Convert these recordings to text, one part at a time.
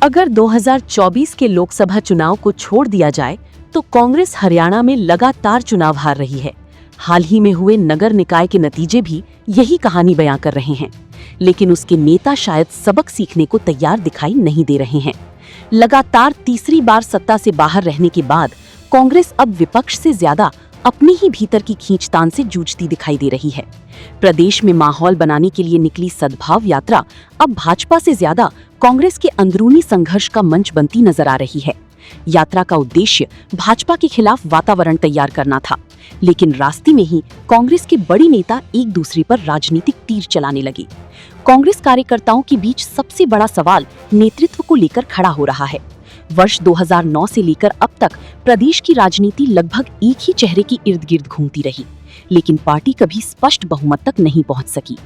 अगर 2024 के लोकसभा चुनाव को छोड़ दिया जाए तो कांग्रेस हरियाणा में लगातार चुनाव हार रही है। हाल ही में हुए नगर निकाय के नतीजे भी यही कहानी बयां कर रहे हैं, लेकिन उसके नेता शायद सबक सीखने को तैयार दिखाई नहीं दे रहे हैं। लगातार तीसरी बार सत्ता से बाहर रहने के बाद कांग्रेस अब विपक्ष से ज्यादा अपने ही भीतर की खींचतान से जूझती दिखाई दे रही है। प्रदेश में माहौल बनाने के लिए निकली सद्भाव यात्रा अब भाजपा से ज्यादा कांग्रेस के अंदरूनी संघर्ष का मंच बनती नजर आ रही है। यात्रा का उद्देश्य भाजपा के खिलाफ वातावरण तैयार करना था, लेकिन रास्ते में ही कांग्रेस के बड़े नेता एक दूसरे पर राजनीतिक तीर चलाने लगे। कांग्रेस कार्यकर्ताओं के बीच सबसे बड़ा सवाल नेतृत्व को लेकर खड़ा हो रहा है। वर्ष 2009 से लेकर अब तक प्रदेश की राजनीति लगभग एक ही चेहरे की इर्द गिर्द घूमती रही, लेकिन पार्टी कभी स्पष्ट बहुमत तक नहीं पहुंच सकी।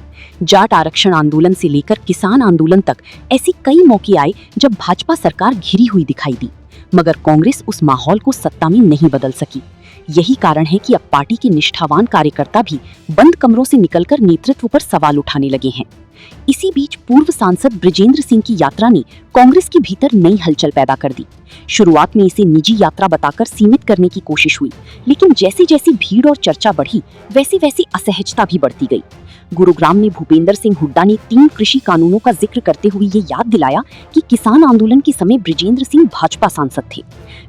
जाट आरक्षण आंदोलन से लेकर किसान आंदोलन तक ऐसे कई मौके आए जब भाजपा सरकार घिरी हुई दिखाई दी, मगर कांग्रेस उस माहौल को सत्ता में नहीं बदल सकी। यही कारण है कि अब पार्टी के निष्ठावान कार्यकर्ता भी बंद कमरों से निकलकर नेतृत्व पर सवाल उठाने लगे हैं। इसी बीच पूर्व सांसद बृजेंद्र सिंह की यात्रा ने कांग्रेस के भीतर नई हलचल पैदा कर दी। शुरुआत में इसे निजी यात्रा बताकर सीमित करने की कोशिश हुई, लेकिन जैसे जैसे भीड़ और चर्चा बढ़ी, वैसे वैसे असहजता भी बढ़ती गई। गुरुग्राम में भूपेंद्र सिंह हुड्डा ने 3 कृषि कानूनों का जिक्र करते हुए ये याद दिलाया कि किसान आंदोलन के समय बृजेंद्र सिंह भाजपा सांसद थे।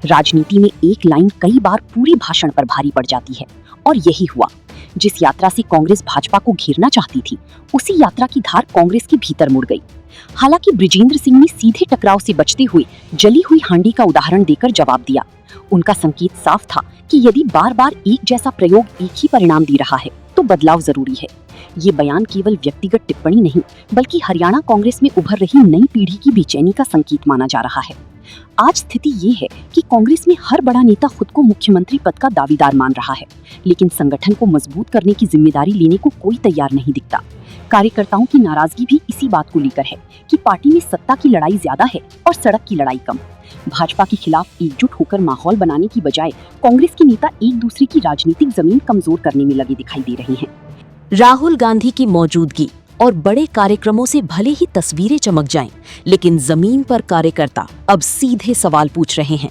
राजनीति में एक लाइन कई बार पूरे भाषण पर भारी पड़ जाती है, और यही हुआ। जिस यात्रा से कांग्रेस भाजपा को घेरना चाहती थी, उसी यात्रा की धार कांग्रेस के भीतर मुड़ गई। हालांकि बृजेंद्र सिंह ने सीधे टकराव से बचते हुए जली हुई हांडी का उदाहरण देकर जवाब दिया। उनका संकेत साफ था कि यदि बार बार एक जैसा प्रयोग एक ही परिणाम दे रहा है तो बदलाव जरूरी है। ये बयान केवल व्यक्तिगत टिप्पणी नहीं, बल्कि हरियाणा कांग्रेस में उभर रही नई पीढ़ी की बेचैनी का संकेत माना जा रहा है। आज स्थिति ये है कि कांग्रेस में हर बड़ा नेता खुद को मुख्यमंत्री पद का दावेदार मान रहा है, लेकिन संगठन को मजबूत करने की जिम्मेदारी लेने को कोई तैयार नहीं दिखता। कार्यकर्ताओं की नाराजगी भी इसी बात को लेकर है कि पार्टी में सत्ता की लड़ाई ज्यादा है और सड़क की लड़ाई कम। भाजपा के खिलाफ एकजुट होकर माहौल बनाने की बजाय कांग्रेस के नेता एक दूसरे की राजनीतिक जमीन कमजोर करने में लगे दिखाई दे रहे हैं। राहुल गांधी की मौजूदगी और बड़े कार्यक्रमों से भले ही तस्वीरें चमक जाएं, लेकिन जमीन पर कार्यकर्ता अब सीधे सवाल पूछ रहे हैं।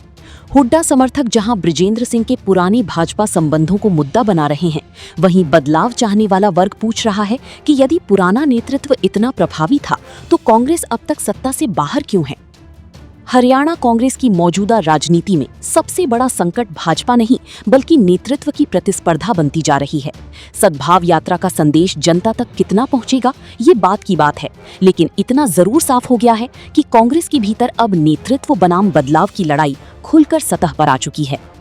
हुड्डा समर्थक जहां बृजेंद्र सिंह के पुराने भाजपा संबंधों को मुद्दा बना रहे हैं, वहीं बदलाव चाहने वाला वर्ग पूछ रहा है कि यदि पुराना नेतृत्व इतना प्रभावी था तो कांग्रेस अब तक सत्ता से बाहर क्यों है। हरियाणा कांग्रेस की मौजूदा राजनीति में सबसे बड़ा संकट भाजपा नहीं, बल्कि नेतृत्व की प्रतिस्पर्धा बनती जा रही है। सद्भाव यात्रा का संदेश जनता तक कितना पहुंचेगा, ये बात की बात है, लेकिन इतना जरूर साफ हो गया है कि कांग्रेस के भीतर अब नेतृत्व बनाम बदलाव की लड़ाई खुलकर सतह पर आ चुकी है।